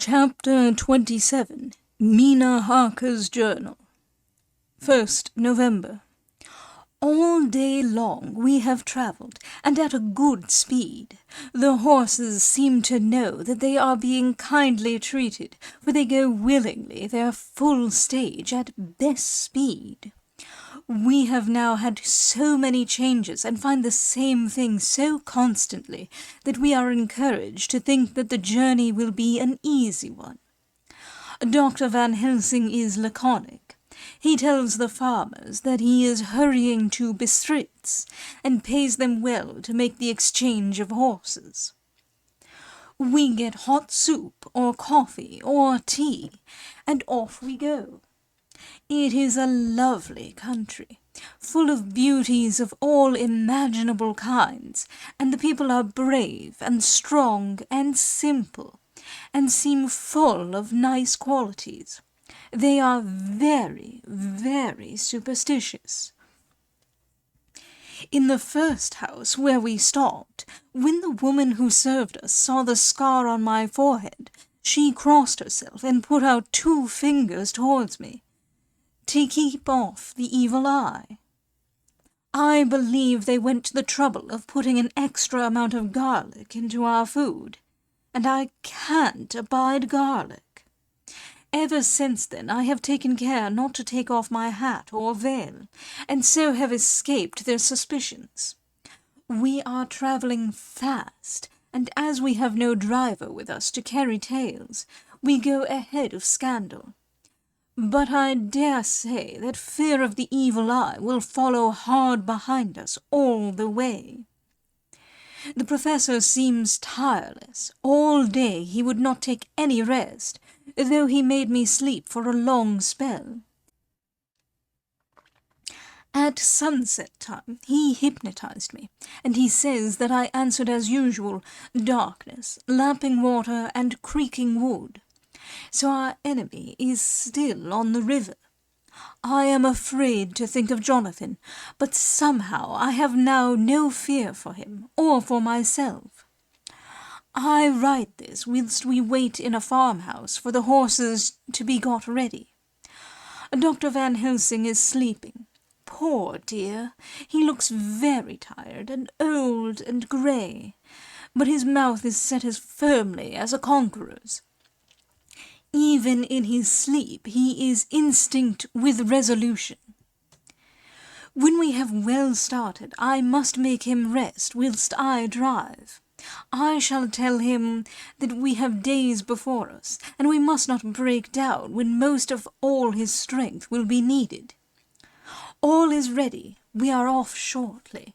Chapter 27 Mina Harker's Journal 1st November. All day long we have travelled, and at a good speed. The horses seem to know that they are being kindly treated, for they go willingly their full stage at best speed. We have now had so many changes and find the same thing so constantly that we are encouraged to think that the journey will be an easy one. Dr. Van Helsing is laconic. He tells the farmers that he is hurrying to Bistritz, and pays them well to make the exchange of horses. We get hot soup or coffee or tea, and off we go. It is a lovely country, full of beauties of all imaginable kinds, and the people are brave and strong and simple, and seem full of nice qualities. They are very, very superstitious. In the first house where we stopped, when the woman who served us saw the scar on my forehead, she crossed herself and put out 2 fingers towards me, to keep off the evil eye. I believe they went to the trouble of putting an extra amount of garlic into our food, and I can't abide garlic. Ever since then I have taken care not to take off my hat or veil, and so have escaped their suspicions. We are travelling fast, and as we have no driver with us to carry tales, we go ahead of scandal. But I dare say that fear of the evil eye will follow hard behind us all the way. The professor seems tireless. All day he would not take any rest, though he made me sleep for a long spell. At sunset time he hypnotized me, and he says that I answered as usual, darkness, lapping water, and creaking wood. So our enemy is still on the river. I am afraid to think of Jonathan, but somehow I have now no fear for him, or for myself. I write this whilst we wait in a farmhouse for the horses to be got ready. Dr. Van Helsing is sleeping. Poor dear, he looks very tired and old and grey, but his mouth is set as firmly as a conqueror's. Even in his sleep he is instinct with resolution. When we have well started, I must make him rest whilst I drive. I shall tell him that we have days before us, and we must not break down when most of all his strength will be needed. All is ready. We are off shortly.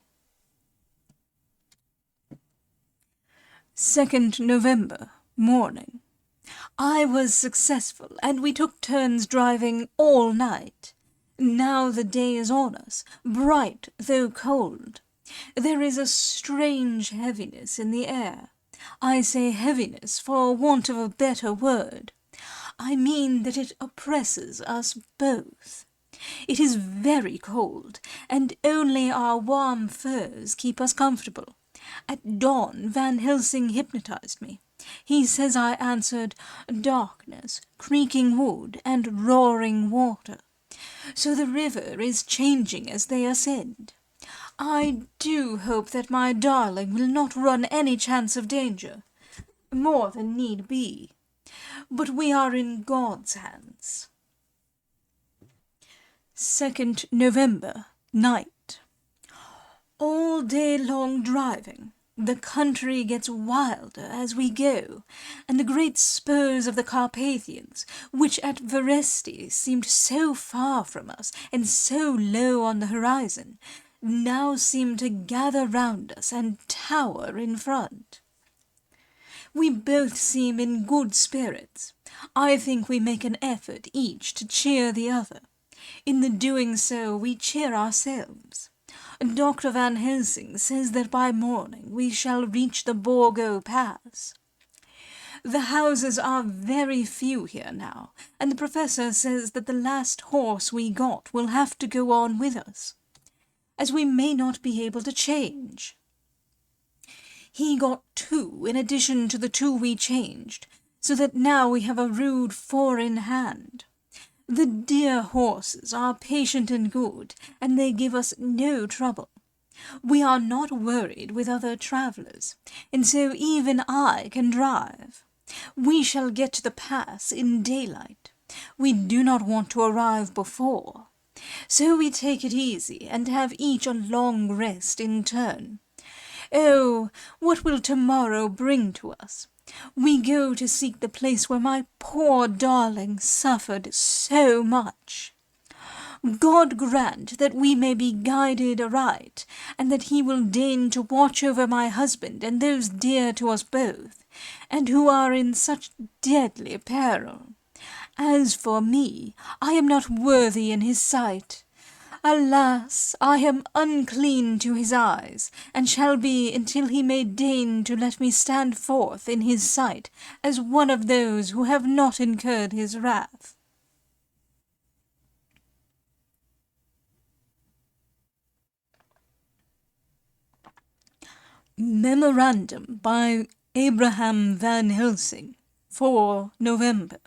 2nd November, morning. I was successful, and we took turns driving all night. Now the day is on us, bright though cold. There is a strange heaviness in the air. I say heaviness for want of a better word. I mean that it oppresses us both. It is very cold, and only our warm furs keep us comfortable. At dawn Van Helsing hypnotized me. He says I answered darkness, creaking wood, and roaring water. So the river is changing as they ascend. I do hope that my darling will not run any chance of danger, more than need be. But we are in God's hands. 2nd November, night. All day long driving. The country gets wilder as we go, and the great spurs of the Carpathians, which at Veresti seemed so far from us and so low on the horizon, now seem to gather round us and tower in front. We both seem in good spirits. I think we make an effort each to cheer the other. In the doing so we cheer ourselves. Dr. Van Helsing says that by morning we shall reach the Borgo Pass. The houses are very few here now, and the professor says that the last horse we got will have to go on with us, as we may not be able to change. He got 2 in addition to the 2 we changed, so that now we have a rude four in hand. The dear horses are patient and good, and they give us no trouble. We are not worried with other travellers, and so even I can drive. We shall get to the pass in daylight. We do not want to arrive before. So we take it easy and have each a long rest in turn. Oh, what will tomorrow bring to us? We go to seek the place where my poor darling suffered so much. God grant that we may be guided aright, and that he will deign to watch over my husband and those dear to us both, and who are in such deadly peril. As for me, I am not worthy in his sight. Alas, I am unclean to his eyes, and shall be until he may deign to let me stand forth in his sight as one of those who have not incurred his wrath. Memorandum by Abraham Van Helsing, 4 November.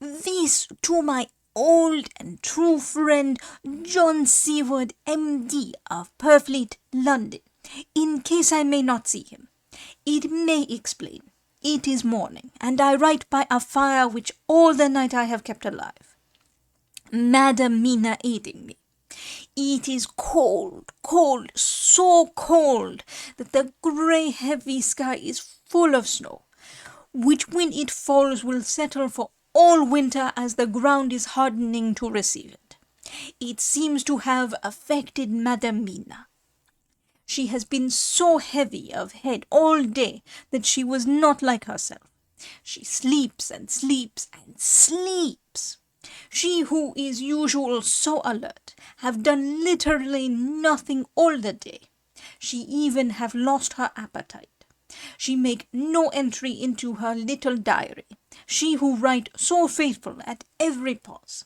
This to my old and true friend John Seward, M.D. of Purfleet, London, in case I may not see him. It may explain. It is morning, and I write by a fire which all the night I have kept alive. Madam Mina aiding me. It is cold, cold, so cold that the grey heavy sky is full of snow, which when it falls will settle for all winter as the ground is hardening to receive it. It seems to have affected Madam Mina. She has been so heavy of head all day that she was not like herself. She sleeps and sleeps and sleeps. She who is usual so alert have done literally nothing all the day. She even have lost her appetite. She make no entry into her little diary. She who write so faithful at every pause.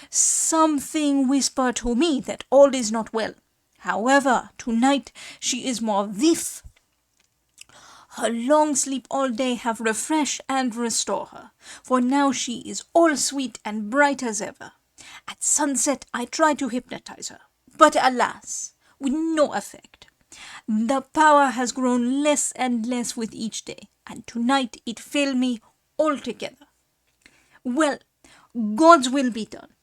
Something whisper to me that all is not well. However, tonight she is more vif. Her long sleep all day have refresh and restore her, for now she is all sweet and bright as ever. At sunset I try to hypnotize her, but alas, with no effect. The power has grown less and less with each day, and tonight it failed me altogether. Well, God's will be done,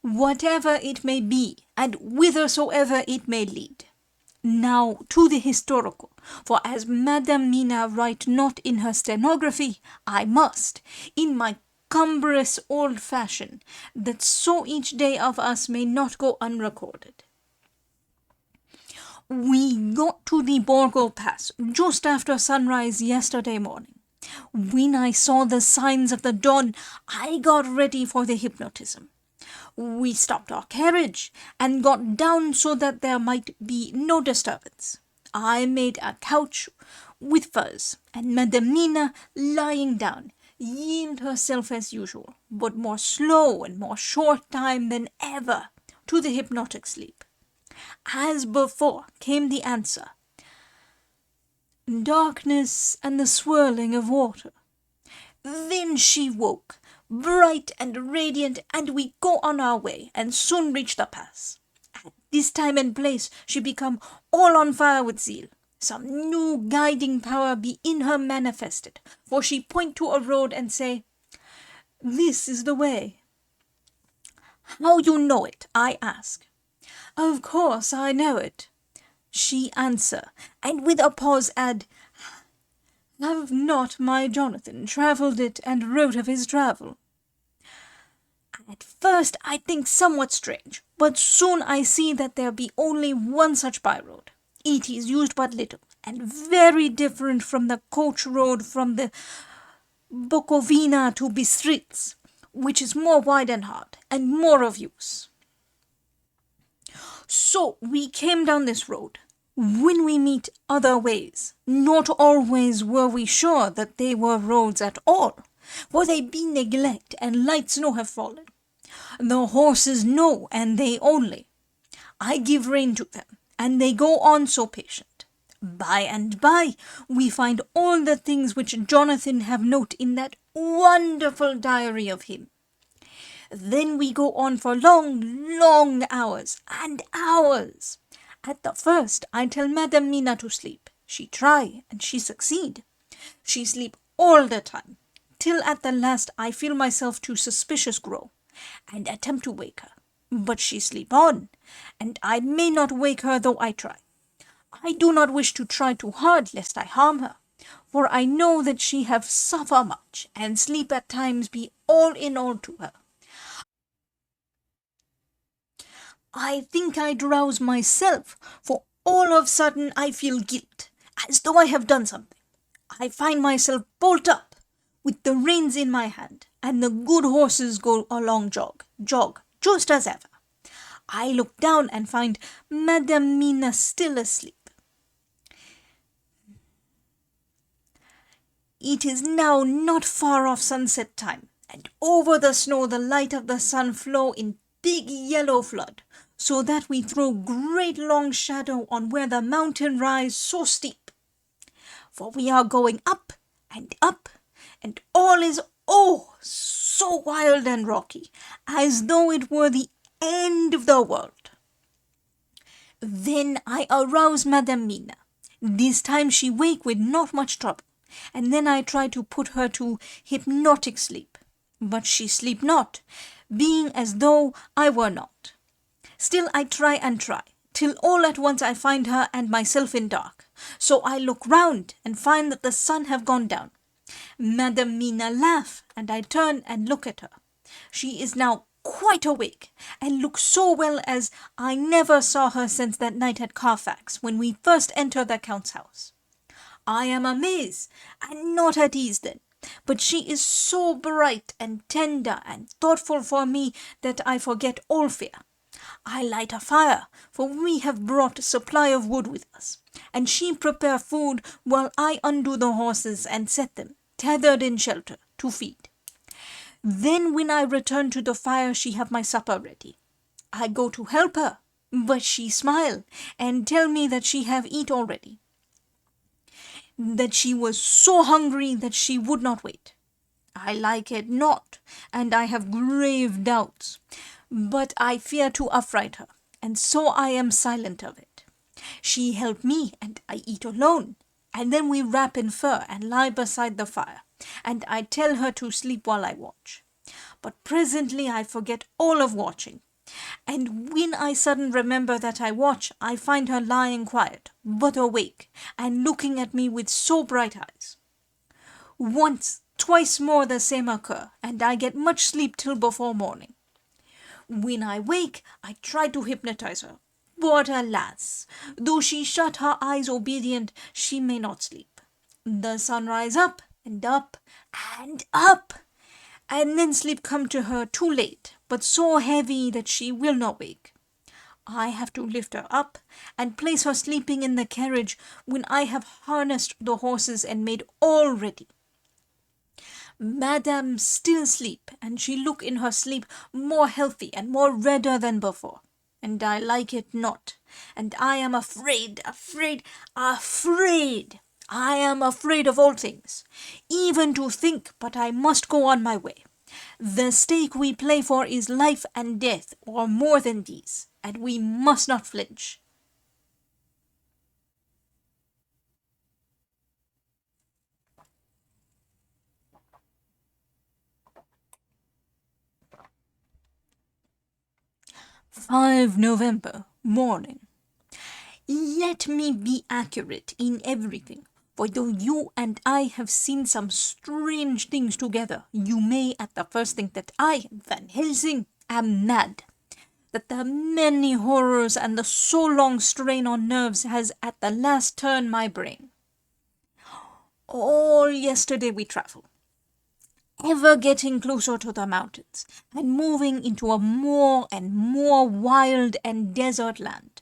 whatever it may be, and whithersoever it may lead. Now to the historical, for as Madam Mina write not in her stenography, I must, in my cumbrous old fashion, that so each day of us may not go unrecorded. We got to the Borgo Pass just after sunrise yesterday morning. When I saw the signs of the dawn, I got ready for the hypnotism. We stopped our carriage and got down so that there might be no disturbance. I made a couch with furs, and Madam Mina, lying down, yield herself as usual, but more slow and more short time than ever, to the hypnotic sleep. As before came the answer, darkness and the swirling of water. Then she woke, bright and radiant, and we go on our way, and soon reach the pass. At this time and place she become all on fire with zeal. Some new guiding power be in her manifested, for she point to a road and say, "This is the way." "How you know it?" I ask. "Of course I know it," she answer, and with a pause add, "Have not my Jonathan travelled it and wrote of his travel?" At first I think somewhat strange, but soon I see that there be only one such by-road. It is used but little, and very different from the coach road from the Bukovina to Bistritz, which is more wide and hard, and more of use. So we came down this road. When we meet other ways, not always were we sure that they were roads at all, for they be neglect, and light snow have fallen. The horses know, and they only. I give rein to them, and they go on so patient. By and by, we find all the things which Jonathan have note in that wonderful diary of him. Then we go on for long, long hours and hours. At the first, I tell Madam Mina to sleep. She try, and she succeed. She sleep all the time, till at the last I feel myself too suspicious grow, and attempt to wake her. But she sleep on, and I may not wake her though I try. I do not wish to try too hard, lest I harm her, for I know that she have suffer much, and sleep at times be all in all to her. I think I drowse myself, for all of sudden I feel guilt, as though I have done something. I find myself bolt up, with the reins in my hand, and the good horses go along jog, just as ever. I look down and find Madam Mina still asleep. It is now not far off sunset time, and over the snow the light of the sun flow in big yellow flood, so that we throw great long shadow on where the mountain rise so steep. For we are going up, and all is so wild and rocky, as though it were the end of the world. Then I arouse Madam Mina. This time she wake with not much trouble, and then I try to put her to hypnotic sleep. But she sleep not, being as though I were not. Still I try and try, till all at once I find her and myself in dark. So I look round and find that the sun have gone down. Madam Mina laugh, and I turn and look at her. She is now quite awake, and looks so well as I never saw her since that night at Carfax, when we first entered the Count's house. I am amazed, and not at ease then, but she is so bright and tender and thoughtful for me that I forget all fear. I light a fire, for we have brought a supply of wood with us, and she prepare food while I undo the horses and set them, tethered in shelter, to feed. Then when I return to the fire she have my supper ready. I go to help her, but she smile, and tell me that she have eat already. That she was so hungry that she would not wait. I like it not, and I have grave doubts, but I fear to affright her, and so I am silent of it. She help me, and I eat alone, and then we wrap in fur and lie beside the fire, and I tell her to sleep while I watch. But presently I forget all of watching, and when I sudden remember that I watch, I find her lying quiet, but awake, and looking at me with so bright eyes. Once, twice more the same occur, and I get much sleep till before morning. When I wake, I try to hypnotize her, but alas, though she shut her eyes obedient, she may not sleep. The sun rise up, and up, and up, and then sleep come to her too late, but so heavy that she will not wake. I have to lift her up, and place her sleeping in the carriage, when I have harnessed the horses and made all ready. Madam still sleep, and she look in her sleep more healthy and more redder than before, and I like it not, and I am afraid. I am afraid of all things, even to think, but I must go on my way. The stake we play for is life and death, or more than these, and we must not flinch. November, morning. Let me be accurate in everything, for though you and I have seen some strange things together, you may at the first think that I, Van Helsing, am mad. That the many horrors and the so long strain on nerves has at the last turned my brain. All yesterday we travelled, ever getting closer to the mountains, and moving into a more and more wild and desert land.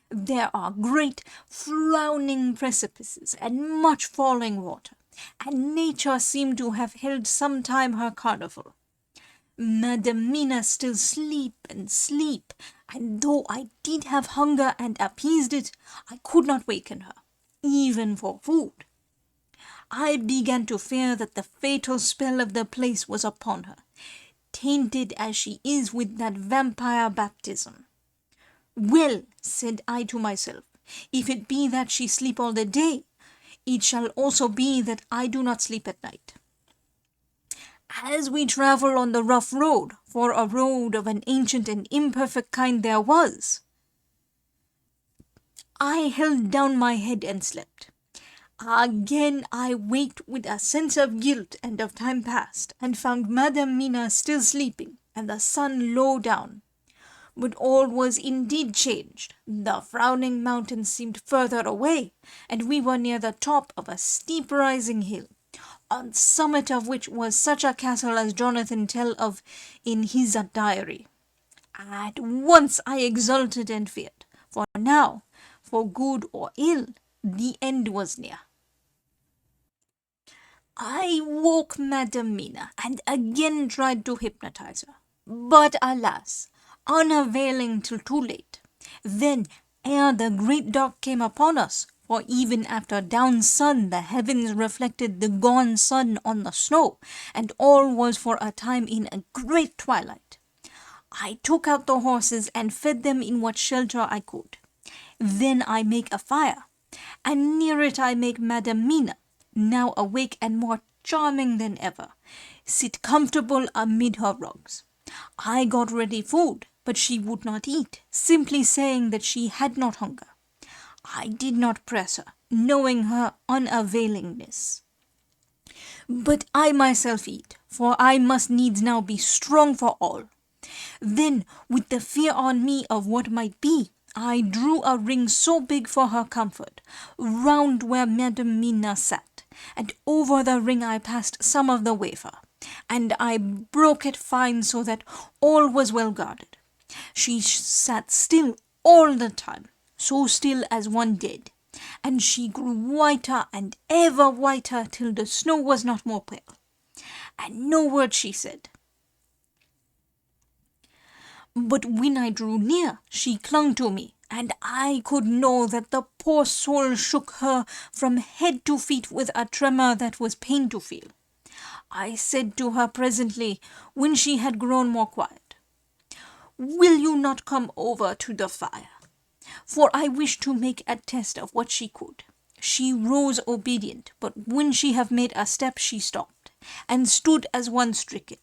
There are great frowning precipices and much falling water, and nature seemed to have held some time her carnival. Madam Mina still sleep, and though I did have hunger and appeased it, I could not waken her. even for food. I began to fear that the fatal spell of the place was upon her, tainted as she is with that vampire baptism. Well, said I to myself, if it be that she sleep all the day, it shall also be that I do not sleep at night. As we travel on the rough road, for a road of an ancient and imperfect kind there was, I held down my head and slept. Again I waked with a sense of guilt and of time past, and found Madam Mina still sleeping, and the sun low down. But all was indeed changed. The frowning mountains seemed further away, and we were near the top of a steep rising hill, on summit of which was such a castle as Jonathan tell of in his diary. At once I exulted and feared, for now, for good or ill, the end was near. I woke Madam Mina and again tried to hypnotize her, but alas, unavailing till too late. Then, ere the great dark came upon us, for even after down sun the heavens reflected the gone sun on the snow, and all was for a time in a great twilight, I took out the horses and fed them in what shelter I could. Then I make a fire, and near it I make Madam Mina, now awake and more charming than ever, sit comfortable amid her rugs. I got ready food, but she would not eat, simply saying that she had not hunger. I did not press her, knowing her unavailingness. But I myself eat, for I must needs now be strong for all. Then, with the fear on me of what might be, I drew a ring so big for her comfort, round where Madam Mina sat, and over the ring I passed some of the wafer, and I broke it fine so that all was well guarded. She sat still all the time, so still as one dead, and she grew whiter and ever whiter till the snow was not more pale, and no word she said. But when I drew near, she clung to me, and I could know that the poor soul shook her from head to feet with a tremor that was pain to feel. I said to her presently, when she had grown more quiet, "Will you not come over to the fire?" For I wished to make a test of what she could. She rose obedient, but when she had made a step she stopped, and stood as one stricken.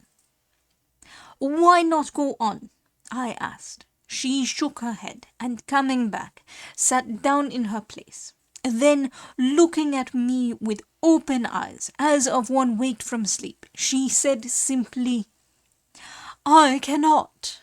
"Why not go on?" I asked. She shook her head, and coming back, sat down in her place. Then, looking at me with open eyes, as of one waked from sleep, she said simply, "I cannot,"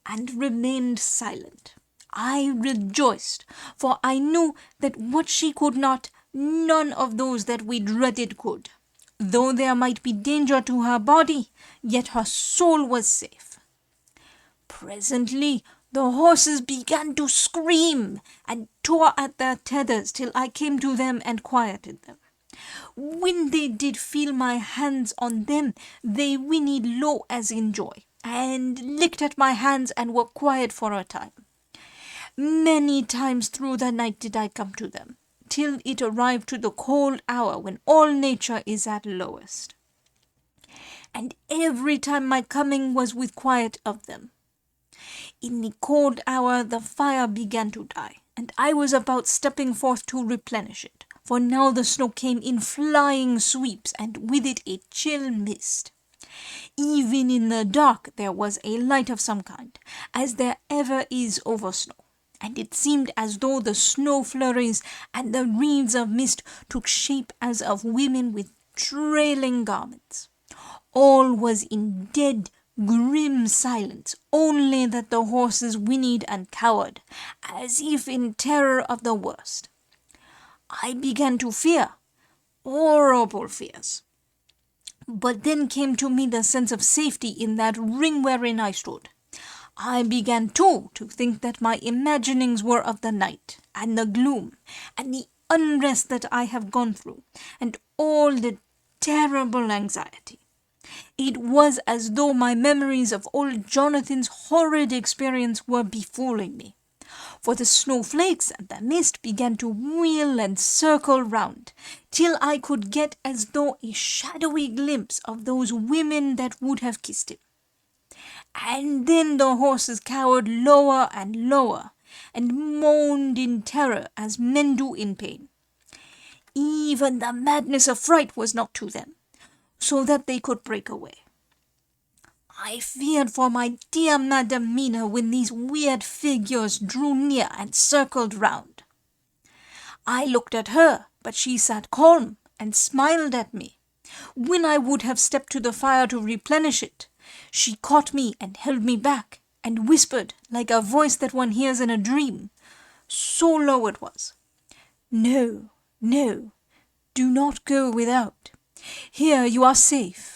and remained silent. I rejoiced, for I knew that what she could not, none of those that we dreaded could. Though there might be danger to her body, yet her soul was safe. Presently the horses began to scream, and tore at their tethers till I came to them and quieted them. When they did feel my hands on them, they whinnied low as in joy, and licked at my hands and were quiet for a time. Many times through the night did I come to them, till it arrived to the cold hour when all nature is at lowest. And every time my coming was with quiet of them. In the cold hour the fire began to die, and I was about stepping forth to replenish it, for now the snow came in flying sweeps, and with it a chill mist. Even in the dark there was a light of some kind, as there ever is over snow, and it seemed as though the snow flurries and the wreaths of mist took shape as of women with trailing garments. All was in dead, grim silence, only that the horses whinnied and cowered, as if in terror of the worst. I began to fear, horrible fears. But then came to me the sense of safety in that ring wherein I stood. I began too to think that my imaginings were of the night, and the gloom, and the unrest that I have gone through, and all the terrible anxiety. It was as though my memories of old Jonathan's horrid experience were befalling me. for the snowflakes and the mist began to wheel and circle round, till I could get as though a shadowy glimpse of those women that would have kissed him. And then the horses cowered lower and lower, and moaned in terror as men do in pain. Even the madness of fright was not to them, so that they could break away. I feared for my dear Madam Mina when these weird figures drew near and circled round. I looked at her, but she sat calm and smiled at me. When I would have stepped to the fire to replenish it, she caught me and held me back, and whispered like a voice that one hears in a dream, so low it was, "No, no, do not go without. Here you are safe."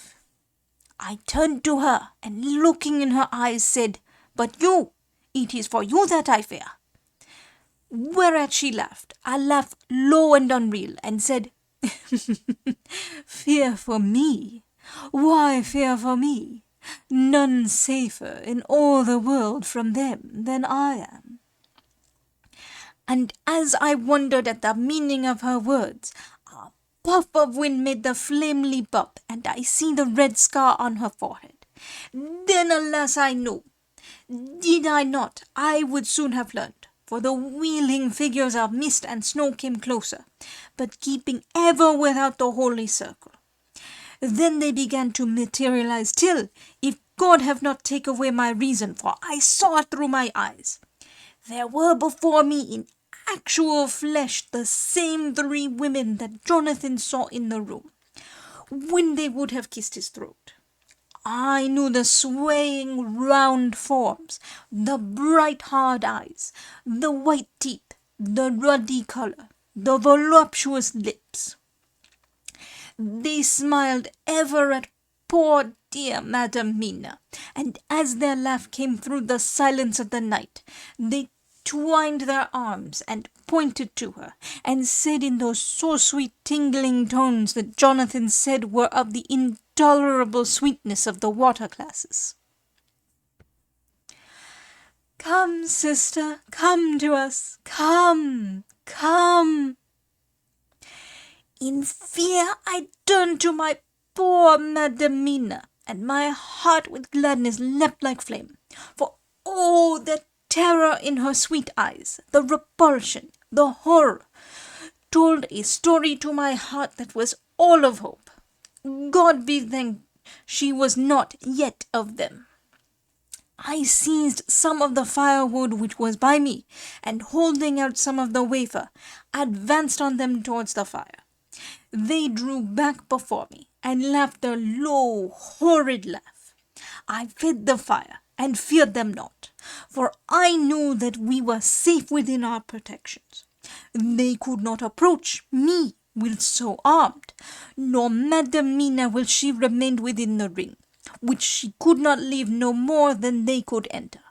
I turned to her, and looking in her eyes said, "But you, it is for you that I fear." Whereat she laughed, a laugh low and unreal, and said, "Fear for me? Why fear for me? None safer in all the world from them than I am." And as I wondered at the meaning of her words, a puff of wind made the flame leap up, and I see the red scar on her forehead. Then, alas, I knew. Did I not, I would soon have learned, for the wheeling figures of mist and snow came closer, but keeping ever without the holy circle. Then they began to materialize till, if God have not taken away my reason, for I saw it through my eyes, there were before me in actual flesh the same 3 women that Jonathan saw in the room, when they would have kissed his throat. I knew the swaying round forms, the bright hard eyes, the white teeth, the ruddy colour, the voluptuous lips. They smiled ever at poor dear Madam Mina, and as their laugh came through the silence of the night, they twined their arms and pointed to her, and said in those so sweet tingling tones that Jonathan said were of the intolerable sweetness of the water-classes, "Come, sister, come to us, come, come." In fear I turned to my poor Madam Mina, and my heart with gladness leapt like flame, for oh, the terror in her sweet eyes, the repulsion, the horror, told a story to my heart that was all of hope. God be thanked, she was not yet of them. I seized some of the firewood which was by me, and holding out some of the wafer, advanced on them towards the fire. They drew back before me, and laughed a low, horrid laugh. I fed the fire, and feared them not, for I knew that we were safe within our protections. They could not approach me while so armed, nor Madam Mina while she remained within the ring, which she could not leave no more than they could enter.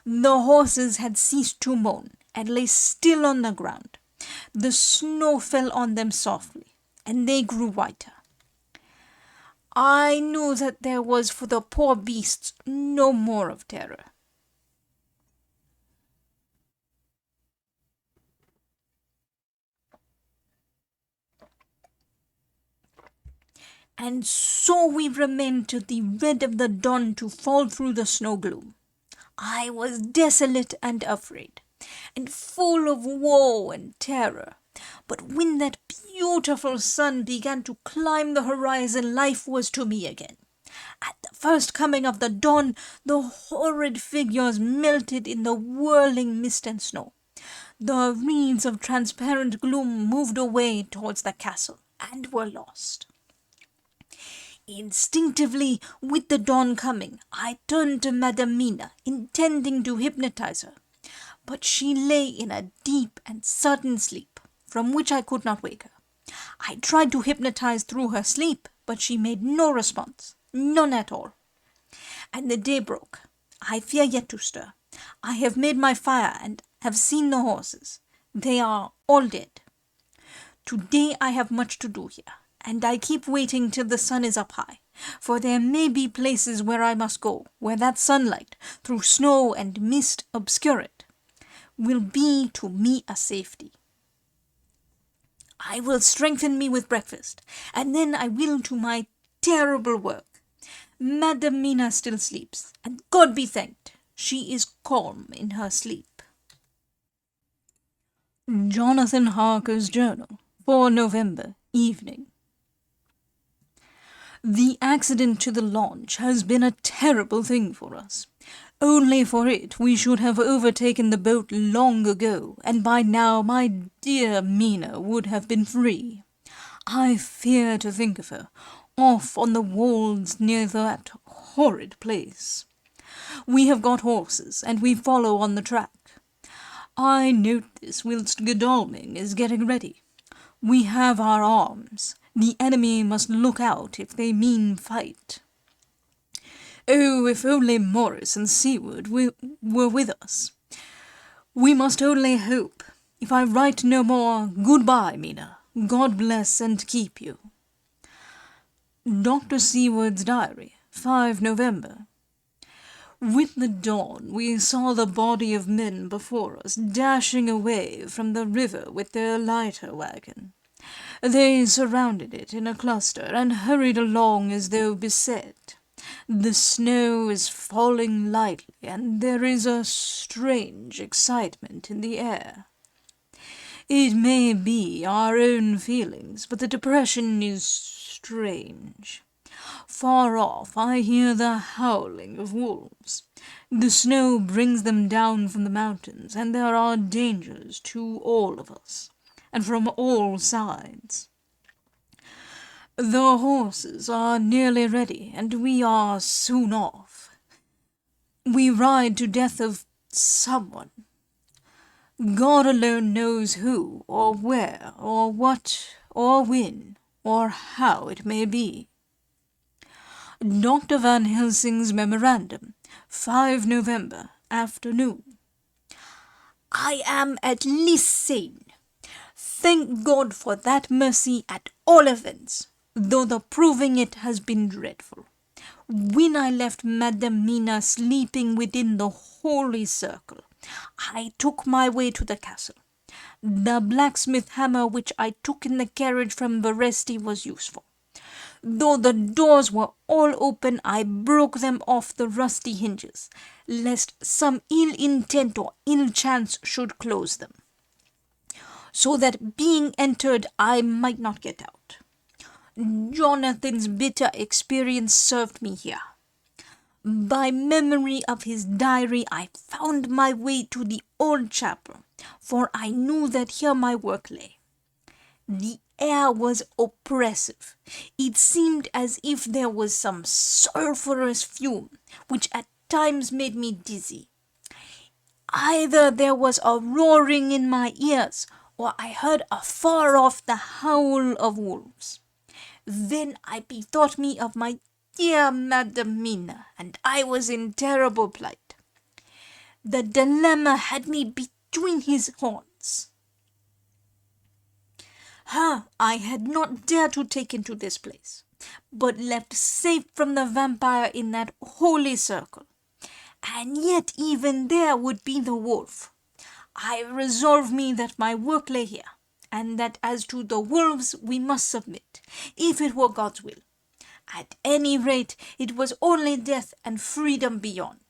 The horses had ceased to moan, and lay still on the ground. The snow fell on them softly, and they grew whiter. I knew that there was for the poor beasts no more of terror. And so we remained till the red of the dawn to fall through the snow gloom. I was desolate and afraid, and full of woe and terror. But when that beautiful sun began to climb the horizon, life was to me again. At the first coming of the dawn, the horrid figures melted in the whirling mist and snow. The wreaths of transparent gloom moved away towards the castle, and were lost. Instinctively, with the dawn coming, I turned to Madam Mina, intending to hypnotize her. But she lay in a deep and sudden sleep, from which I could not wake her. I tried to hypnotize through her sleep, but she made no response, none at all. And the day broke. I fear yet to stir. I have made my fire, and have seen the horses. They are all dead. Today I have much to do here, and I keep waiting till the sun is up high, for there may be places where I must go, where that sunlight, through snow and mist, obscure it. will be to me a safety. I will strengthen me with breakfast, and then I will to my terrible work. Madam Mina still sleeps, and God be thanked, she is calm in her sleep. Jonathan Harker's Journal, 4 November, evening. The accident to the launch has been a terrible thing for us. Only for it we should have overtaken the boat long ago, and by now my dear Mina would have been free. I fear to think of her, off on the wolds near that horrid place. We have got horses, and we follow on the track. I note this whilst Godalming is getting ready. We have our arms. The enemy must look out if they mean fight. Oh, if only Morris and Seward were with us. We must only hope. If I write no more, goodbye, Mina. God bless and keep you. Dr. Seward's Diary, 5 November. With the dawn we saw the body of men before us dashing away from the river with their lighter wagon. They surrounded it in a cluster and hurried along as though beset. The snow is falling lightly, and there is a strange excitement in the air. It may be our own feelings, but the depression is strange. Far off I hear the howling of wolves. The snow brings them down from the mountains, and there are dangers to all of us, and from all sides. The horses are nearly ready, and we are soon off. We ride to death of someone. God alone knows who, or where, or what, or when, or how it may be. Dr. Van Helsing's Memorandum, 5 November, afternoon. I am at least sane. Thank God for that mercy at all events, though the proving it has been dreadful. When I left Madam Mina sleeping within the holy circle, I took my way to the castle. The blacksmith hammer which I took in the carriage from Veresti was useful. Though the doors were all open, I broke them off the rusty hinges, lest some ill intent or ill chance should close them, so that being entered I might not get out. Jonathan's bitter experience served me here. By memory of his diary I found my way to the old chapel, for I knew that here my work lay. The air was oppressive. It seemed as if there was some sulphurous fume, which at times made me dizzy. Either there was a roaring in my ears, or I heard afar off the howl of wolves. Then I bethought me of my dear Madam Mina, and I was in terrible plight. The dilemma had me between his horns. Her I had not dared to take into this place, but left safe from the vampire in that holy circle. And yet even there would be the wolf. I resolved me that my work lay here, and that as to the wolves we must submit, if it were God's will. At any rate, it was only death and freedom beyond.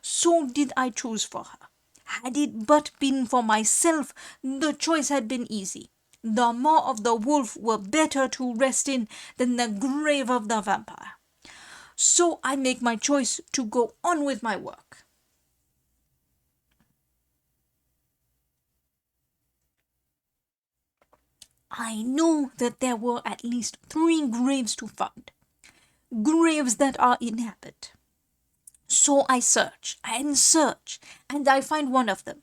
So did I choose for her. Had it but been for myself, the choice had been easy. The maw of the wolf were better to rest in than the grave of the vampire. So I make my choice to go on with my work. I knew that there were at least 3 graves to find, graves that are inhabited. So I search, and I find one of them.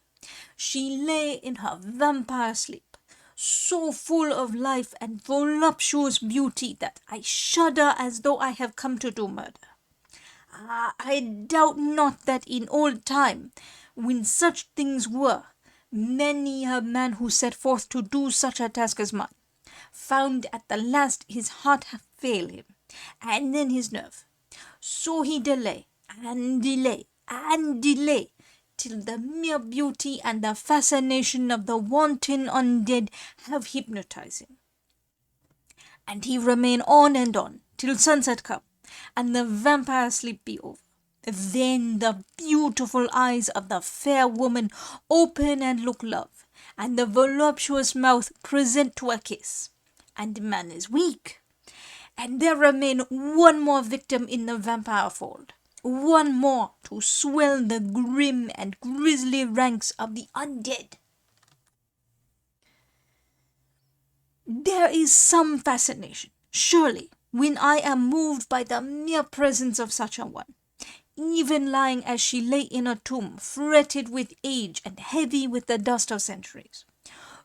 She lay in her vampire sleep, so full of life and voluptuous beauty that I shudder as though I have come to do murder. I doubt not that in old time, when such things were, many a man who set forth to do such a task as mine found at the last his heart fail him, and then his nerve. So he delay, and delay, till the mere beauty and the fascination of the wanton undead have hypnotized him. And he remain on till sunset come, and the vampire sleep be over. Then the beautiful eyes of the fair woman open and look love, and the voluptuous mouth present to a kiss, and man is weak. And there remain one more victim in the vampire fold, one more to swell the grim and grisly ranks of the undead. There is some fascination, surely, when I am moved by the mere presence of such a one, even lying as she lay in a tomb, fretted with age and heavy with the dust of centuries.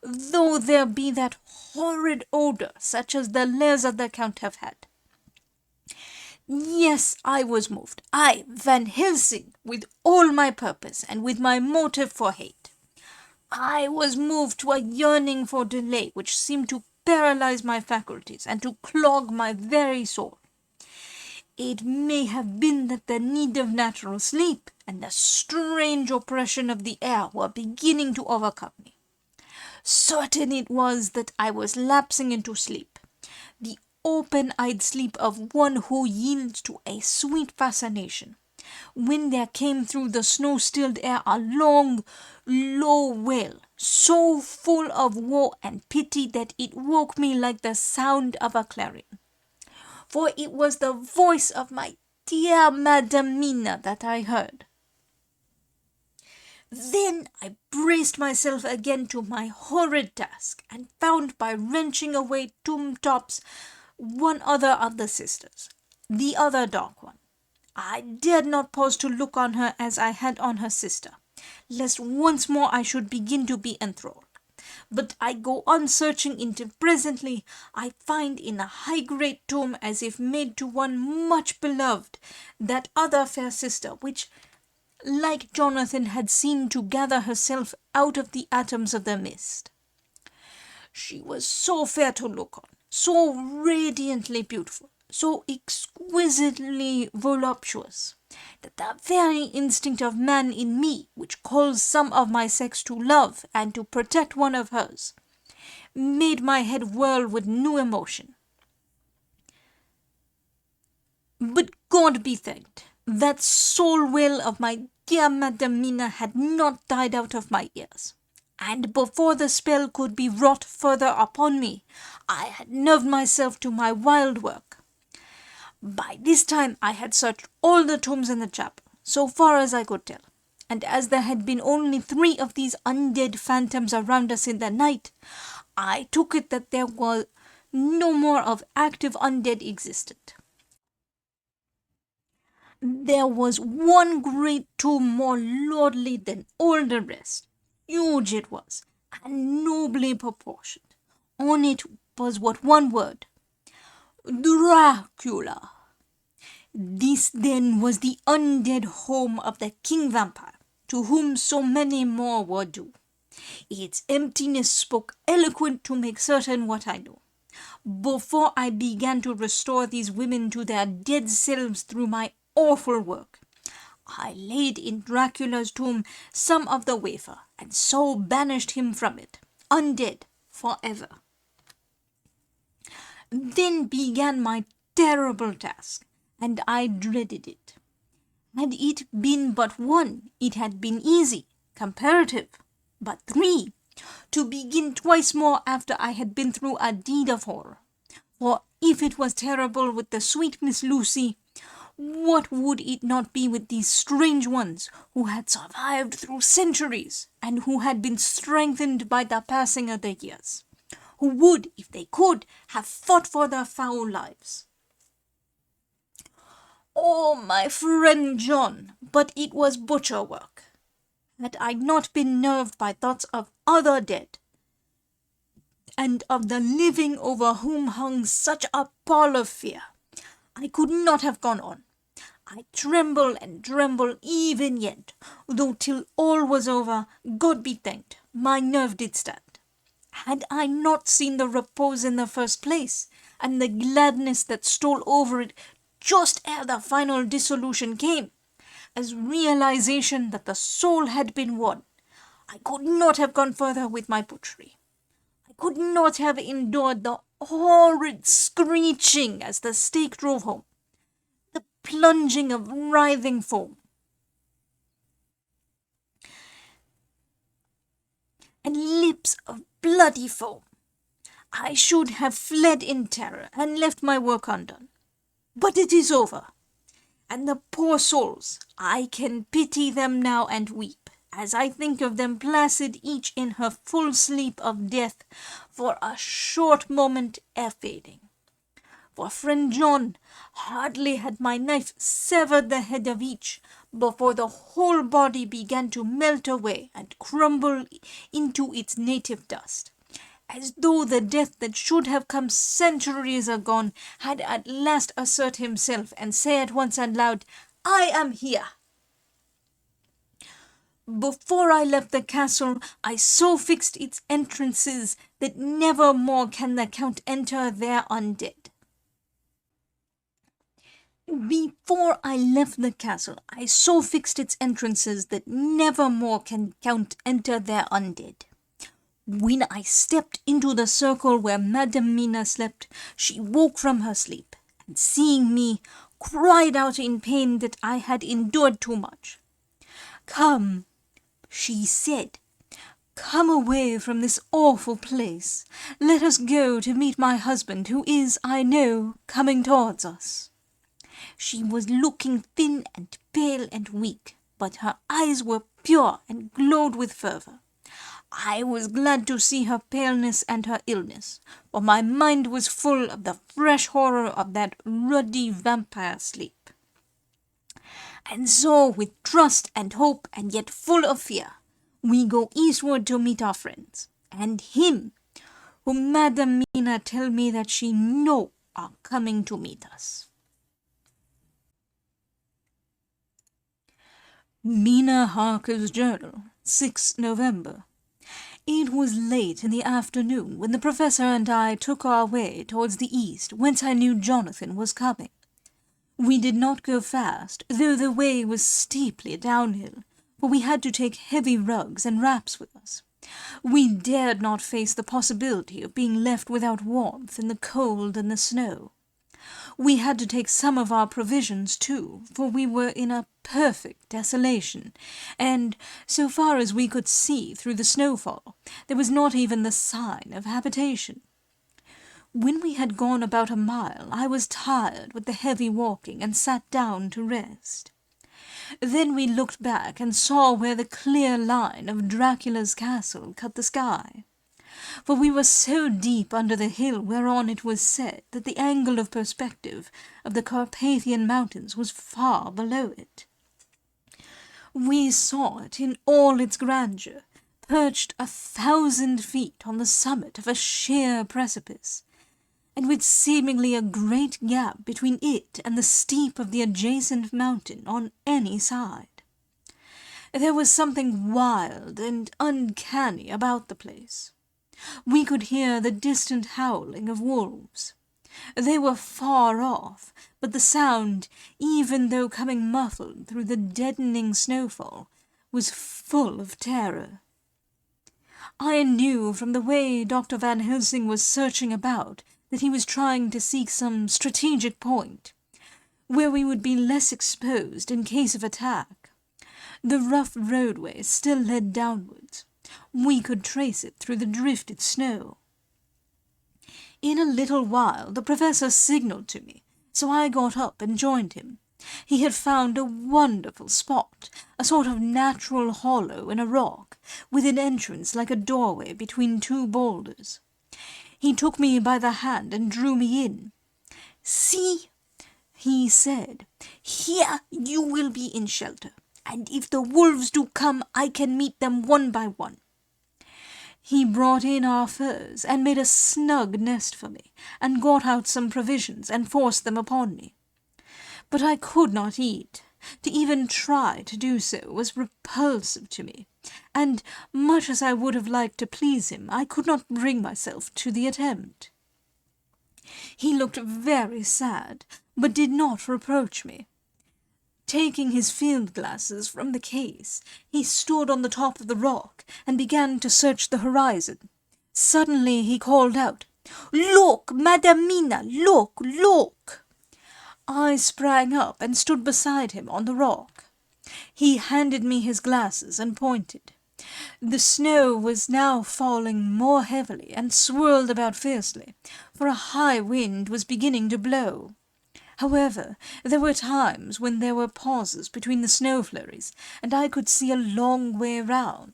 Though there be that horrid odour such as the lairs of the Count have had. Yes, I was moved, I, Van Helsing, with all my purpose and with my motive for hate. I was moved to a yearning for delay which seemed to paralyze my faculties and to clog my very soul. It may have been that the need of natural sleep and the strange oppression of the air were beginning to overcome me. Certain it was that I was lapsing into sleep, the open-eyed sleep of one who yields to a sweet fascination, when there came through the snow-stilled air a long, low wail, so full of woe and pity that it woke me like the sound of a clarion. For it was the voice of my dear Madam Mina that I heard. Then I braced myself again to my horrid task, and found by wrenching away tomb tops one other of the sisters, the other dark one. I dared not pause to look on her as I had on her sister, lest once more I should begin to be enthralled. But I go on searching until presently I find in a high great tomb, as if made to one much beloved, that other fair sister, which, like Jonathan, had seemed to gather herself out of the atoms of the mist. She was so fair to look on, so radiantly beautiful, so exquisitely voluptuous, that the very instinct of man in me, which calls some of my sex to love and to protect one of hers, made my head whirl with new emotion. But God be thanked, that soul wail of my dear Madam Mina had not died out of my ears, and before the spell could be wrought further upon me, I had nerved myself to my wild work. By this time I had searched all the tombs in the chapel, so far as I could tell, and as there had been only 3 of these undead phantoms around us in the night, I took it that there were no more of active undead existent. There was one great tomb more lordly than all the rest. Huge it was, and nobly proportioned. On it was but one word: Dracula. This then was the undead home of the king vampire, to whom so many more were due. Its emptiness spoke eloquent to make certain what I know. Before I began to restore these women to their dead selves through my awful work, I laid in Dracula's tomb some of the wafer, and so banished him from it, undead forever. Then began my terrible task, and I dreaded it. Had it been but 1, it had been easy, comparative, but 3, to begin twice more after I had been through a deed of horror. For if it was terrible with the sweet Miss Lucy, what would it not be with these strange ones who had survived through centuries, and who had been strengthened by the passing of the years, who would, if they could, have fought for their foul lives? Oh, my friend John, but it was butcher work. Had I not been nerved by thoughts of other dead, and of the living over whom hung such a pall of fear, I could not have gone on. I tremble and tremble even yet, though till all was over, God be thanked, my nerve did stand. Had I not seen the repose in the first place, and the gladness that stole over it just ere the final dissolution came, as realization that the soul had been won. I could not have gone further with my butchery. I could not have endured the horrid screeching as the stake drove home, the plunging of writhing foam, and lips of bloody foam. I should have fled in terror and left my work undone. But it is over, and the poor souls, I can pity them now and weep, as I think of them placid each in her full sleep of death, for a short moment ere fading. For friend John, hardly had my knife severed the head of each, before the whole body began to melt away and crumble into its native dust, as though the death that should have come centuries agone had at last assert himself and say at once and loud, I am here. Before I left the castle, I so fixed its entrances that never more can the Count enter there undead. Before I left the castle, I so fixed its entrances that never more can Count enter there undead. When I stepped into the circle where Madam Mina slept, she woke from her sleep, and seeing me, cried out in pain that I had endured too much. Come, she said, come away from this awful place. Let us go to meet my husband, who is, I know, coming towards us. She was looking thin and pale and weak, but her eyes were pure and glowed with fervour. I was glad to see her paleness and her illness, for my mind was full of the fresh horror of that ruddy vampire sleep. And so, with trust and hope, and yet full of fear, we go eastward to meet our friends, and him, whom Madam Mina tell me that she know are coming to meet us. Mina Harker's Journal, 6 November. It was late in the afternoon when the Professor and I took our way towards the east, whence I knew Jonathan was coming. We did not go fast, though the way was steeply downhill, for we had to take heavy rugs and wraps with us. We dared not face the possibility of being left without warmth in the cold and the snow. We had to take some of our provisions, too, for we were in a perfect desolation, and, so far as we could see through the snowfall, there was not even the sign of habitation. When we had gone about a mile, I was tired with the heavy walking, and sat down to rest. Then we looked back and saw where the clear line of Dracula's castle cut the sky. For we were so deep under the hill whereon it was set that the angle of perspective of the Carpathian mountains was far below it. We saw it in all its grandeur, perched 1,000 feet on the summit of a sheer precipice, and with seemingly a great gap between it and the steep of the adjacent mountain on any side. There was something wild and uncanny about the place. We could hear the distant howling of wolves. They were far off, but the sound, even though coming muffled through the deadening snowfall, was full of terror. I knew from the way Dr. Van Helsing was searching about that he was trying to seek some strategic point, where we would be less exposed in case of attack. The rough roadway still led downwards. We could trace it through the drifted snow. In a little while the Professor signalled to me, so I got up and joined him. He had found a wonderful spot, a sort of natural hollow in a rock, with an entrance like a doorway between two boulders. He took me by the hand and drew me in. "See," he said, "here you will be in shelter, and if the wolves do come, I can meet them one by one." He brought in our furs, and made a snug nest for me, and got out some provisions, and forced them upon me. But I could not eat. To even try to do so was repulsive to me, and, much as I would have liked to please him, I could not bring myself to the attempt. He looked very sad, but did not reproach me. Taking his field glasses from the case, he stood on the top of the rock and began to search the horizon. Suddenly he called out, "Look, Madamina, look, look!" I sprang up and stood beside him on the rock. He handed me his glasses and pointed. The snow was now falling more heavily and swirled about fiercely, for a high wind was beginning to blow. However, there were times when there were pauses between the snow flurries, and I could see a long way round.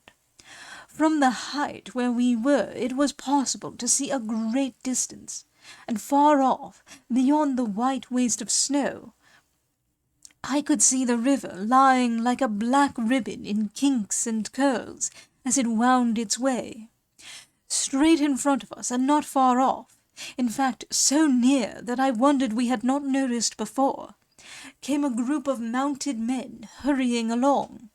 From the height where we were, it was possible to see a great distance, and far off, beyond the white waste of snow, I could see the river lying like a black ribbon in kinks and curls as it wound its way. Straight in front of us and not far off, in fact so near that I wondered we had not noticed before, came a group of mounted men hurrying along.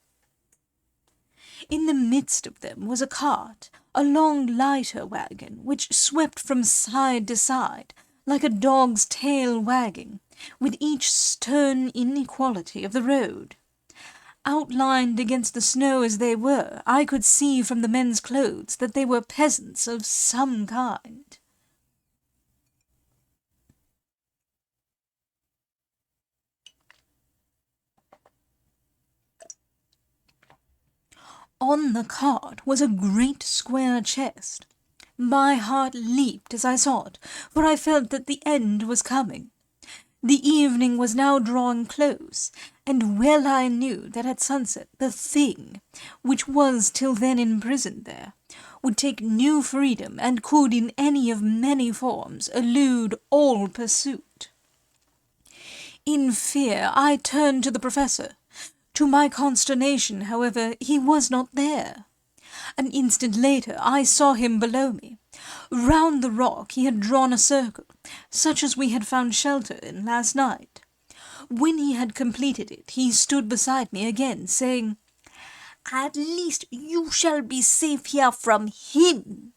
In the midst of them was a cart, a long lighter wagon, which swept from side to side, like a dog's tail wagging, with each stern inequality of the road. Outlined against the snow as they were, I could see from the men's clothes that they were peasants of some kind. On the cart was a great square chest. My heart leaped as I saw it, for I felt that the end was coming. The evening was now drawing close, and well I knew that at sunset the thing, which was till then imprisoned there, would take new freedom and could in any of many forms elude all pursuit. In fear I turned to the professor. To my consternation, however, he was not there. An instant later I saw him below me. Round the rock he had drawn a circle, such as we had found shelter in last night. When he had completed it, he stood beside me again, saying, "At least you shall be safe here from him."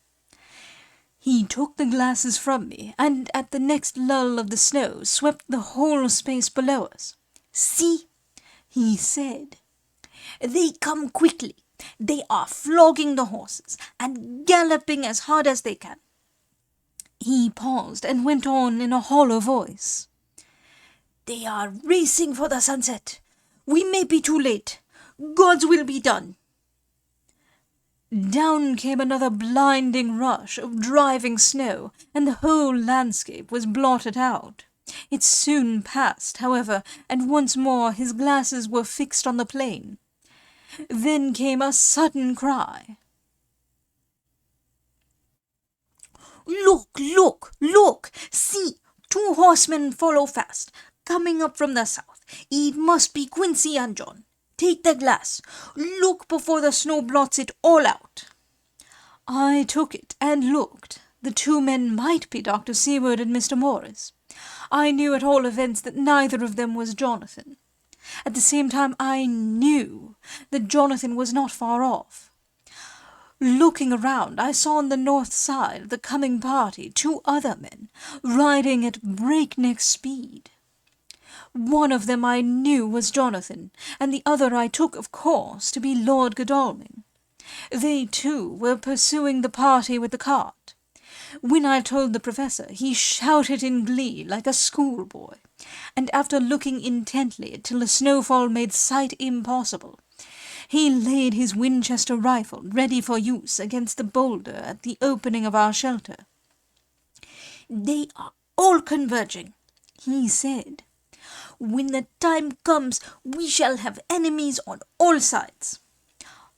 He took the glasses from me, and at the next lull of the snow swept the whole space below us. "See," he said, "they come quickly. They are flogging the horses, and galloping as hard as they can." He paused and went on in a hollow voice, "They are racing for the sunset. We may be too late. God's will be done." Down came another blinding rush of driving snow, and the whole landscape was blotted out. It soon passed, however, and once more his glasses were fixed on the plain. Then came a sudden cry. "Look, look, look! See, 2 horsemen follow fast, coming up from the south. It must be Quincy and John. Take the glass. Look before the snow blots it all out." I took it and looked. The 2 men might be Dr. Seward and Mr. Morris. I knew at all events that neither of them was Jonathan. At the same time I knew that Jonathan was not far off. Looking around, I saw on the north side of the coming party 2 other men, riding at breakneck speed. One of them I knew was Jonathan, and the other I took, of course, to be Lord Godalming. They, too, were pursuing the party with the cart. When I told the professor, he shouted in glee like a schoolboy, and after looking intently till the snowfall made sight impossible, he laid his Winchester rifle ready for use against the boulder at the opening of our shelter. "They are all converging," he said. "When the time comes, we shall have enemies on all sides."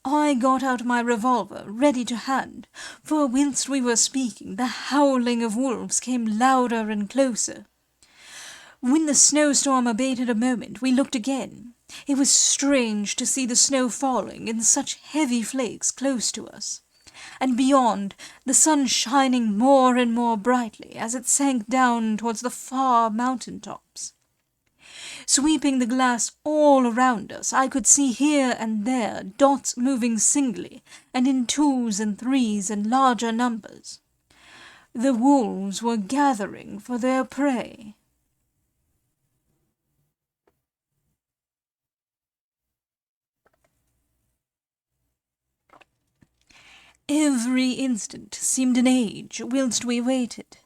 I got out my revolver, ready to hand, for whilst we were speaking, the howling of wolves came louder and closer. When the snowstorm abated a moment, we looked again. It was strange to see the snow falling in such heavy flakes close to us, and beyond, the sun shining more and more brightly as it sank down towards the far mountain tops. Sweeping the glass all around us, I could see here and there dots moving singly, and in 2s and 3s and larger numbers. The wolves were gathering for their prey. Every instant seemed an age whilst we waited.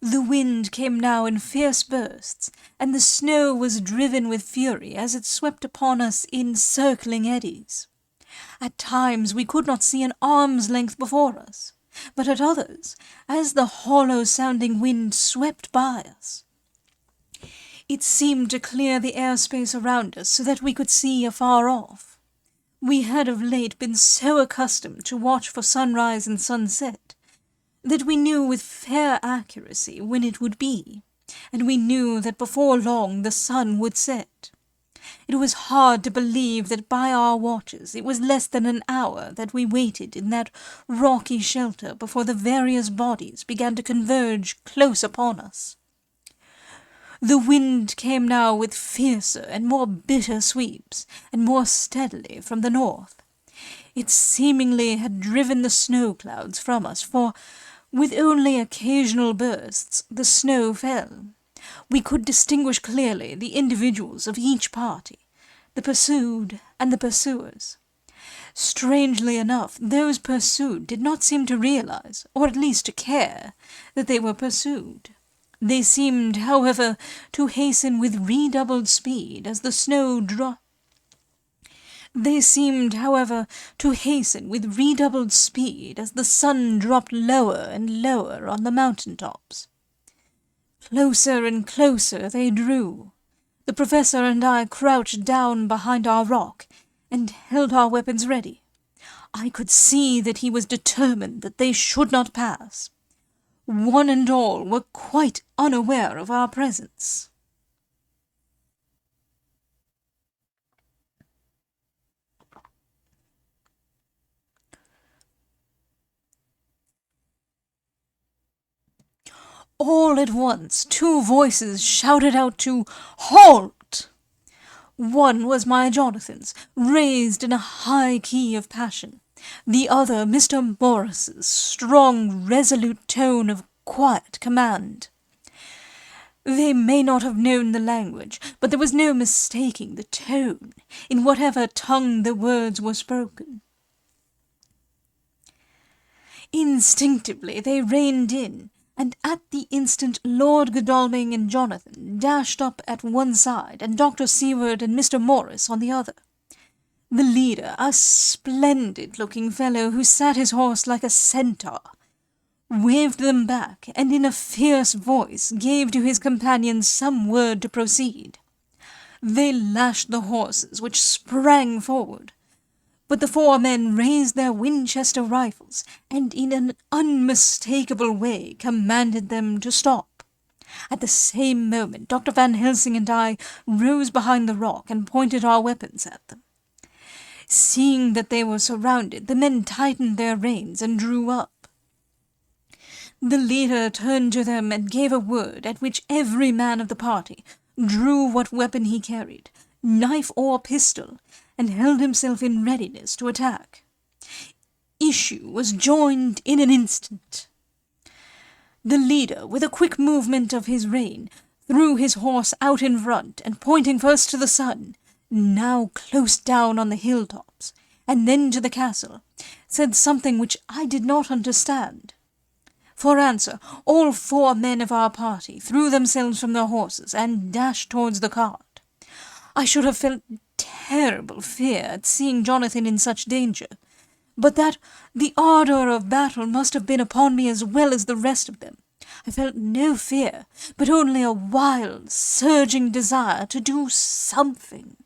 The wind came now in fierce bursts, and the snow was driven with fury as it swept upon us in circling eddies. At times we could not see an arm's length before us, but at others, as the hollow-sounding wind swept by us, it seemed to clear the airspace around us so that we could see afar off. We had of late been so accustomed to watch for sunrise and sunset that we knew with fair accuracy when it would be, and we knew that before long the sun would set. It was hard to believe that by our watches it was less than an hour that we waited in that rocky shelter before the various bodies began to converge close upon us. The wind came now with fiercer and more bitter sweeps, and more steadily from the north. It seemingly had driven the snow clouds from us, for, with only occasional bursts, the snow fell. We could distinguish clearly the individuals of each party, the pursued and the pursuers. Strangely enough, those pursued did not seem to realize, or at least to care, that they were pursued. They seemed, however, to hasten with redoubled speed as the snow dropped. They seemed, however, to hasten with redoubled speed as the sun dropped lower and lower on the mountain tops. Closer and closer they drew. The Professor and I crouched down behind our rock and held our weapons ready. I could see that he was determined that they should not pass. One and all were quite unaware of our presence. All at once, two voices shouted out to "Halt!" One was my Jonathan's, raised in a high key of passion. The other Mr. Morris's strong, resolute tone of quiet command. They may not have known the language, but there was no mistaking the tone, in whatever tongue the words were spoken. Instinctively they reined in, and at the instant Lord Godalming and Jonathan dashed up at one side, and Dr. Seward and Mr. Morris on the other. The leader, a splendid-looking fellow who sat his horse like a centaur, waved them back, and in a fierce voice gave to his companions some word to proceed. They lashed the horses, which sprang forward, but the four men raised their Winchester rifles, and in an unmistakable way commanded them to stop. At the same moment Dr. Van Helsing and I rose behind the rock and pointed our weapons at them. Seeing that they were surrounded, the men tightened their reins and drew up. The leader turned to them and gave a word, at which every man of the party drew what weapon he carried, knife or pistol, and held himself in readiness to attack. Issue was joined in an instant. The leader, with a quick movement of his rein, threw his horse out in front, and pointing first to the sun, now close down on the hilltops, and then to the castle, said something which I did not understand. For answer, all four men of our party threw themselves from their horses and dashed towards the cart. I should have felt terrible fear at seeing Jonathan in such danger, but that the ardour of battle must have been upon me as well as the rest of them. I felt no fear, but only a wild, surging desire to do something.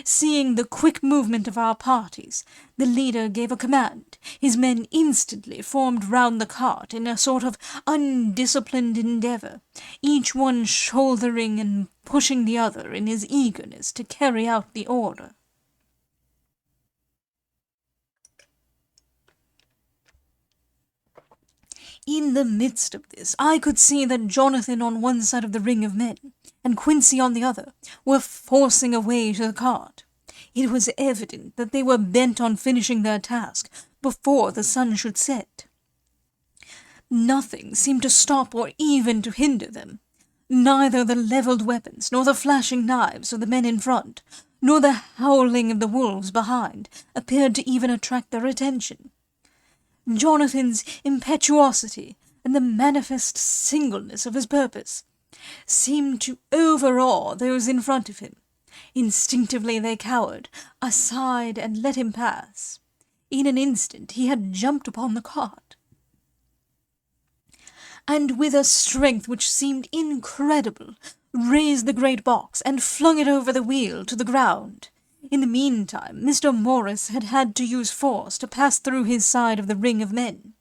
Seeing the quick movement of our parties, the leader gave a command. His men instantly formed round the cart in a sort of undisciplined endeavour, each one shouldering and pushing the other in his eagerness to carry out the order. In the midst of this, I could see that Jonathan on one side of the ring of men, and Quincy on the other, were forcing a way to the cart. It was evident that they were bent on finishing their task before the sun should set. Nothing seemed to stop or even to hinder them. Neither the levelled weapons, nor the flashing knives of the men in front, nor the howling of the wolves behind, appeared to even attract their attention. Jonathan's impetuosity and the manifest singleness of his purpose seemed to overawe those in front of him. Instinctively they cowered aside and let him pass. In an instant he had jumped upon the cart, and with a strength which seemed incredible, raised the great box and flung it over the wheel to the ground. In the meantime, Mr. Morris had had to use force to pass through his side of the ring of men.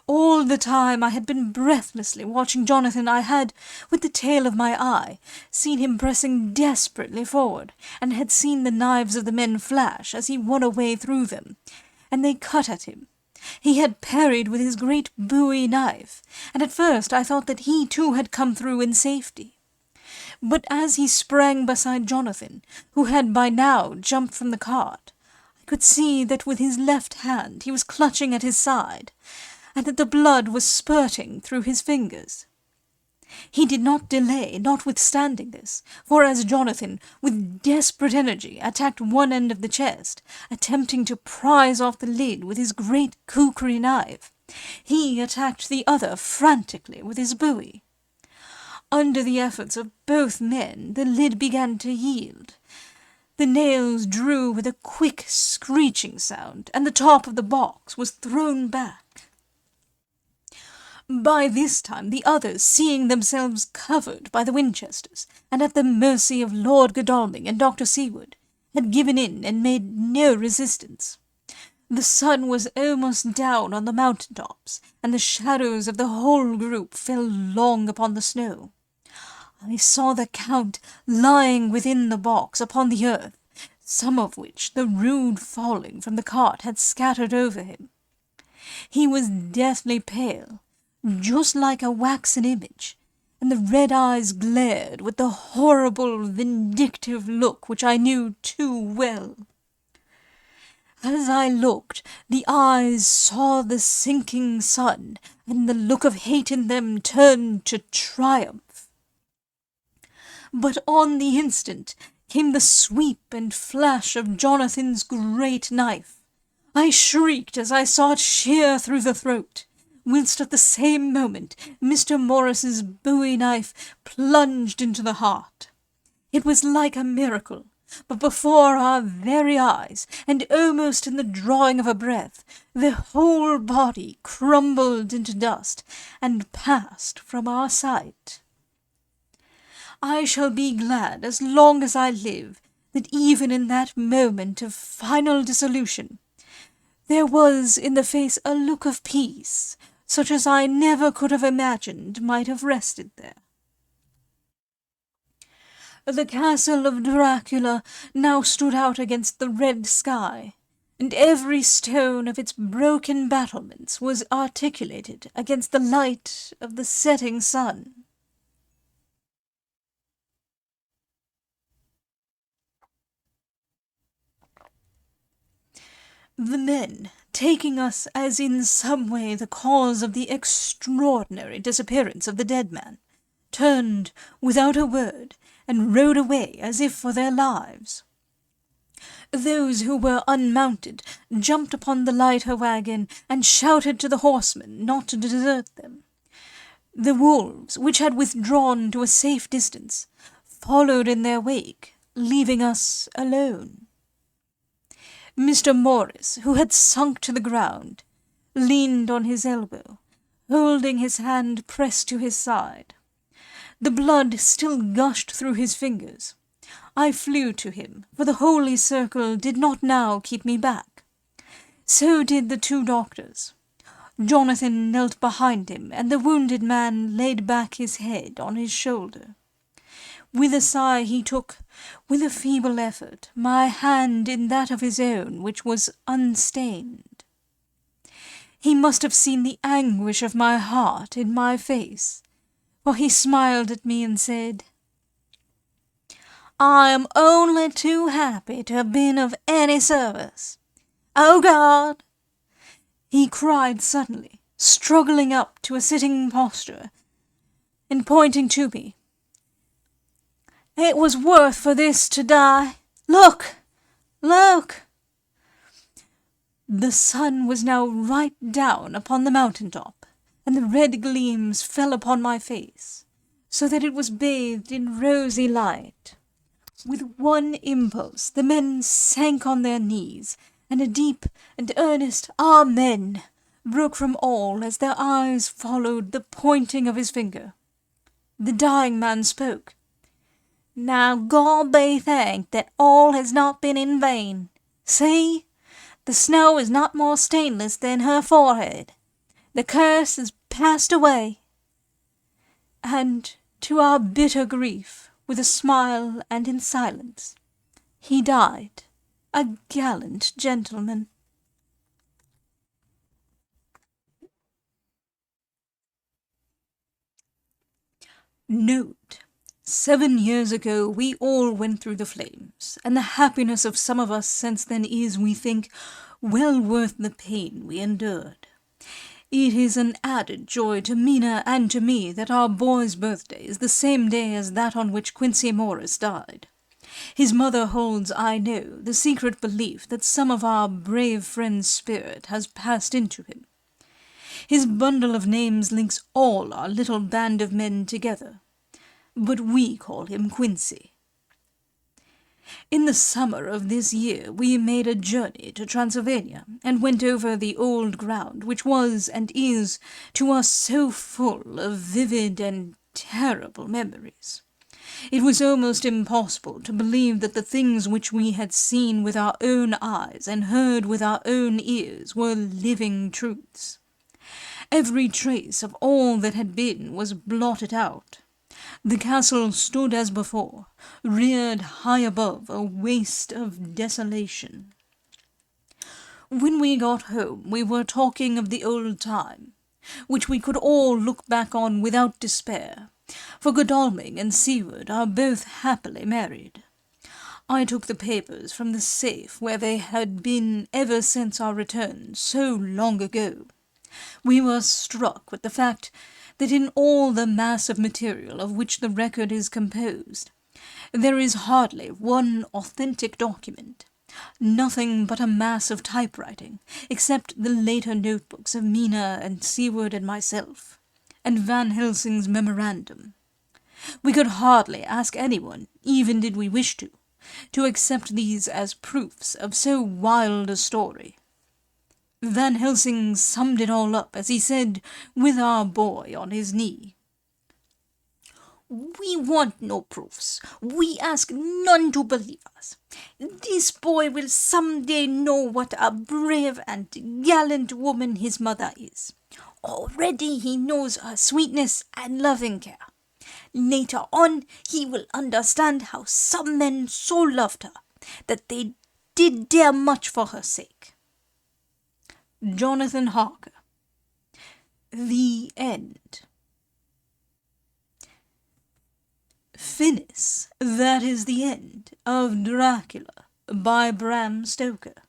All the time I had been breathlessly watching Jonathan. I had, with the tail of my eye, seen him pressing desperately forward, and had seen the knives of the men flash as he won a way through them, and they cut at him. He had parried with his great bowie knife, and at first I thought that he too had come through in safety. But as he sprang beside Jonathan, who had by now jumped from the cart, I could see that with his left hand he was clutching at his side, and that the blood was spurting through his fingers. He did not delay, notwithstanding this, for as Jonathan, with desperate energy, attacked one end of the chest, attempting to prise off the lid with his great kukri knife, he attacked the other frantically with his bowie. Under the efforts of both men, the lid began to yield. The nails drew with a quick screeching sound, and the top of the box was thrown back. By this time the others, seeing themselves covered by the Winchesters, and at the mercy of Lord Godalming and Dr. Seward, had given in and made no resistance. The sun was almost down on the mountain-tops, and the shadows of the whole group fell long upon the snow. I saw the Count lying within the box upon the earth, some of which the rude falling from the cart had scattered over him. He was deathly pale, just like a waxen image, and the red eyes glared with the horrible, vindictive look which I knew too well. As I looked, the eyes saw the sinking sun, and the look of hate in them turned to triumph. But on the instant came the sweep and flash of Jonathan's great knife. I shrieked as I saw it shear through the throat, whilst at the same moment Mr. Morris's bowie knife plunged into the heart. It was like a miracle, but before our very eyes, and almost in the drawing of a breath, the whole body crumbled into dust and passed from our sight. I shall be glad, as long as I live, that even in that moment of final dissolution, there was in the face a look of peace, such as I never could have imagined might have rested there. The castle of Dracula now stood out against the red sky, and every stone of its broken battlements was articulated against the light of the setting sun. The men, taking us as in some way the cause of the extraordinary disappearance of the dead man, turned without a word and rode away as if for their lives. Those who were unmounted jumped upon the lighter wagon and shouted to the horsemen not to desert them. The wolves, which had withdrawn to a safe distance, followed in their wake, leaving us alone. Mr. Morris, who had sunk to the ground, leaned on his elbow, holding his hand pressed to his side. The blood still gushed through his fingers. I flew to him, for the holy circle did not now keep me back. So did the two doctors. Jonathan knelt behind him, and the wounded man laid back his head on his shoulder. With a sigh he took, with a feeble effort, my hand in that of his own, which was unstained. He must have seen the anguish of my heart in my face, for he smiled at me and said, "I am only too happy to have been of any service. Oh God!" he cried suddenly, struggling up to a sitting posture, and pointing to me. "It was worth for this to die. Look! Look!" The sun was now right down upon the mountain top, and the red gleams fell upon my face, so that it was bathed in rosy light. With one impulse the men sank on their knees, and a deep and earnest Amen broke from all as their eyes followed the pointing of his finger. The dying man spoke. "Now God be thanked that all has not been in vain. See, the snow is not more stainless than her forehead. The curse has passed away." And to our bitter grief, with a smile and in silence, he died, a gallant gentleman. Note: 7 years ago we all went through the flames, and the happiness of some of us since then is, we think, well worth the pain we endured. It is an added joy to Mina and to me that our boy's birthday is the same day as that on which Quincy Morris died. His mother holds, I know, the secret belief that some of our brave friend's spirit has passed into him. His bundle of names links all our little band of men together, but we call him Quincy. In the summer of this year we made a journey to Transylvania, and went over the old ground which was and is to us so full of vivid and terrible memories. It was almost impossible to believe that the things which we had seen with our own eyes and heard with our own ears were living truths. Every trace of all that had been was blotted out. The castle stood as before, reared high above a waste of desolation. When we got home we were talking of the old time, which we could all look back on without despair, for Godalming and Seward are both happily married. I took the papers from the safe where they had been ever since our return so long ago. We were struck with the fact that in all the mass of material of which the record is composed, there is hardly one authentic document, nothing but a mass of typewriting, except the later notebooks of Mina and Seward and myself, and Van Helsing's memorandum. We could hardly ask anyone, even did we wish to accept these as proofs of so wild a story. Van Helsing summed it all up as he said, with our boy on his knee. "We want no proofs. We ask none to believe us. This boy will some day know what a brave and gallant woman his mother is. Already he knows her sweetness and loving care. Later on he will understand how some men so loved her that they did dare much for her sake." Jonathan Harker. The End. FINIS, that is the end of Dracula by Bram Stoker.